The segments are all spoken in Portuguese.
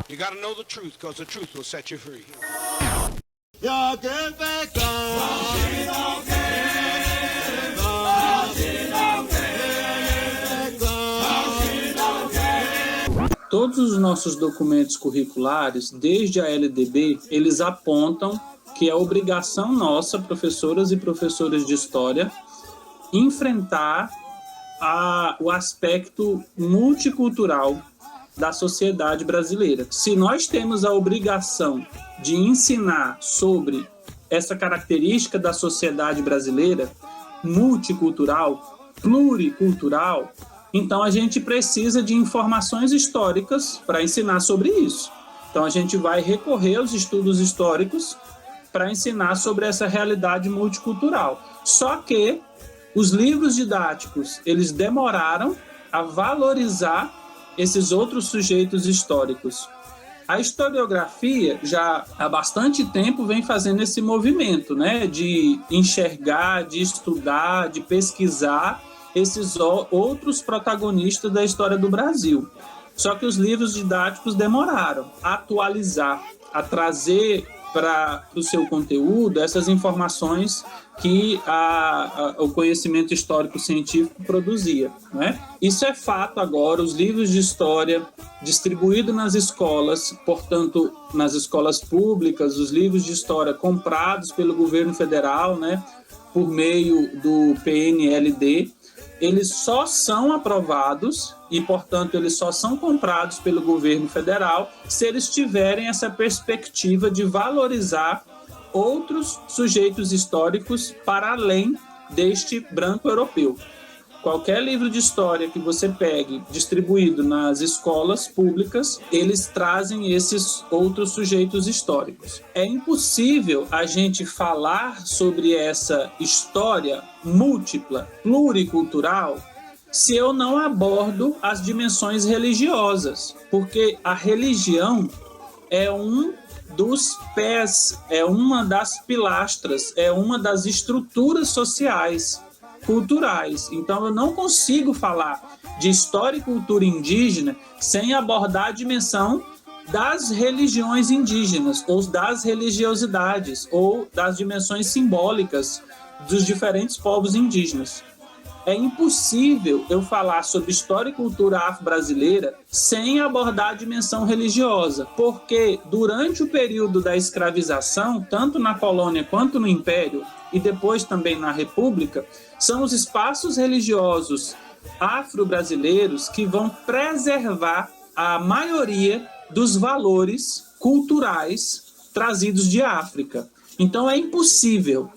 You gotta know the truth, because the truth will set you free. Todos os nossos documentos curriculares, desde a LDB, eles apontam que é obrigação nossa, professoras e professores de história, enfrentar o aspecto multicultural da sociedade brasileira. Se nós temos a obrigação de ensinar sobre essa característica da sociedade brasileira, multicultural, pluricultural, então a gente precisa de informações históricas para ensinar sobre isso. Então a gente vai recorrer aos estudos históricos para ensinar sobre essa realidade multicultural. Só que os livros didáticos, eles demoraram a valorizar esses outros sujeitos históricos. A historiografia já há bastante tempo vem fazendo esse movimento, né, de enxergar, de estudar, de pesquisar esses outros protagonistas da história do Brasil. Só que os livros didáticos demoraram a atualizar, a trazer para o seu conteúdo essas informações que o conhecimento histórico-científico produzia, né? Isso é fato agora, os livros de história distribuídos nas escolas, portanto, nas escolas públicas, os livros de história comprados pelo governo federal, né, por meio do PNLD, eles só são aprovados e, portanto, eles só são comprados pelo governo federal se eles tiverem essa perspectiva de valorizar outros sujeitos históricos para além deste branco europeu. Qualquer livro de história que você pegue distribuído nas escolas públicas, eles trazem esses outros sujeitos históricos. É impossível a gente falar sobre essa história múltipla, pluricultural, se eu não abordo as dimensões religiosas, porque a religião é um dos pés, é uma das pilastras, é uma das estruturas sociais, culturais. Então eu não consigo falar de história e cultura indígena sem abordar a dimensão das religiões indígenas, ou das religiosidades, ou das dimensões simbólicas dos diferentes povos indígenas. É impossível eu falar sobre história e cultura afro-brasileira sem abordar a dimensão religiosa, porque durante o período da escravização, tanto na colônia quanto no Império, e depois também na República, são os espaços religiosos afro-brasileiros que vão preservar a maioria dos valores culturais trazidos de África. Então é impossível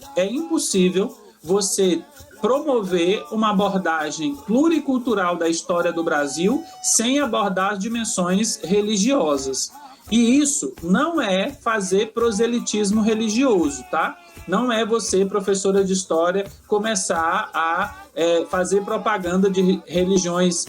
você promover uma abordagem pluricultural da história do Brasil sem abordar as dimensões religiosas. E isso não é fazer proselitismo religioso, tá? Não é você, professora de história, começar a fazer propaganda de religiões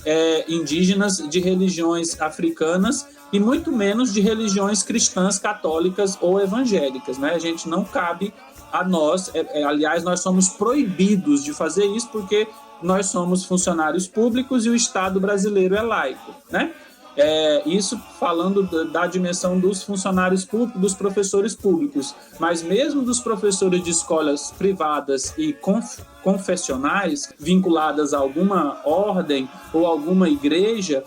indígenas, de religiões africanas e muito menos de religiões cristãs, católicas ou evangélicas, né? A gente não cabe a nós, aliás, nós somos proibidos de fazer isso porque nós somos funcionários públicos e o Estado brasileiro é laico, né? Isso falando da dimensão dos funcionários públicos, dos professores públicos, mas mesmo dos professores de escolas privadas e confessionais, vinculadas a alguma ordem ou alguma igreja,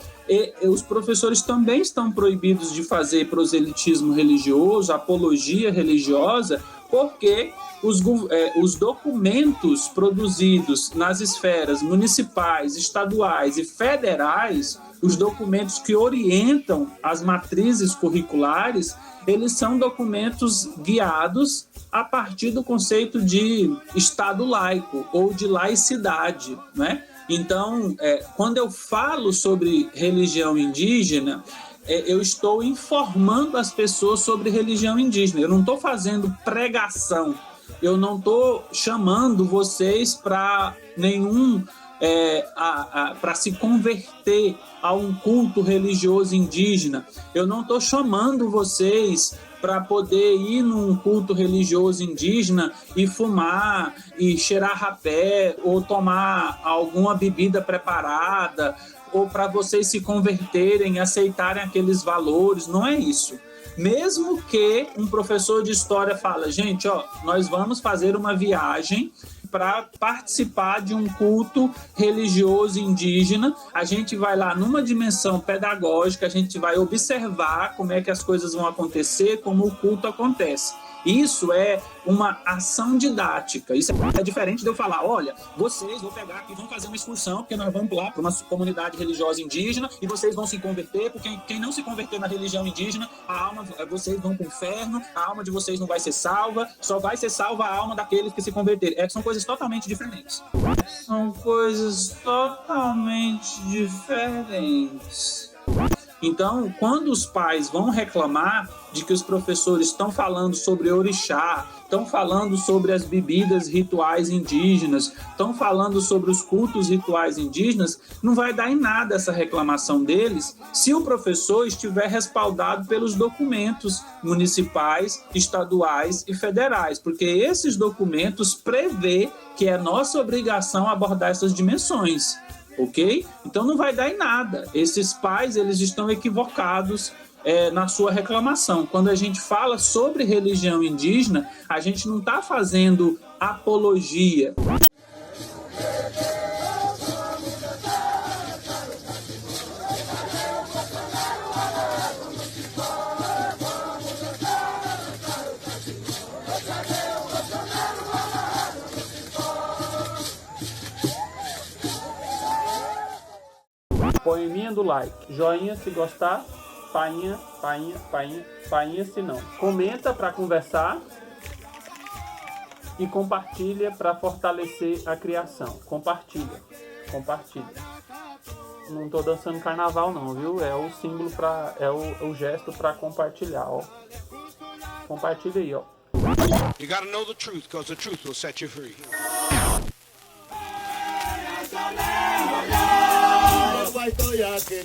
os professores também estão proibidos de fazer proselitismo religioso, apologia religiosa, porque os documentos produzidos nas esferas municipais, estaduais e federais, os documentos que orientam as matrizes curriculares, eles são documentos guiados a partir do conceito de Estado laico ou de laicidade, né? Então, quando eu falo sobre religião indígena, eu estou informando as pessoas sobre religião indígena. Eu não estou fazendo pregação, eu não estou chamando vocês para nenhum para se converter a um culto religioso indígena. Eu não estou chamando vocês para poder ir num culto religioso indígena e fumar, e cheirar rapé, ou tomar alguma bebida preparada, ou para vocês se converterem e aceitarem aqueles valores. Não é isso. Mesmo que um professor de história fala, gente, ó, nós vamos fazer uma viagem para participar de um culto religioso indígena, a gente vai lá numa dimensão pedagógica, a gente vai observar como é que as coisas vão acontecer, como o culto acontece. Isso é uma ação didática. Isso é diferente de eu falar, olha, vocês vão pegar aqui, vão fazer uma excursão, porque nós vamos lá para uma comunidade religiosa indígena e vocês vão se converter, porque quem não se converter na religião indígena, a alma, vocês vão para o inferno, a alma de vocês não vai ser salva, só vai ser salva a alma daqueles que se converterem. São coisas totalmente diferentes. São coisas totalmente diferentes. Então, quando os pais vão reclamar de que os professores estão falando sobre orixá, estão falando sobre as bebidas rituais indígenas, estão falando sobre os cultos rituais indígenas, não vai dar em nada essa reclamação deles se o professor estiver respaldado pelos documentos municipais, estaduais e federais, porque esses documentos prevê que é nossa obrigação abordar essas dimensões. Ok? Então não vai dar em nada. Esses pais, eles estão equivocados na sua reclamação. Quando a gente fala sobre religião indígena, a gente não está fazendo apologia. Poeminha do like, joinha se gostar, painha, painha, painha, painha se não. Comenta para conversar e compartilha para fortalecer a criação. Compartilha. Não tô dançando carnaval não, viu? É o símbolo o gesto para compartilhar, ó. Compartilha aí, ó. You gotta know the truth, because the truth will set you free. Vai toia que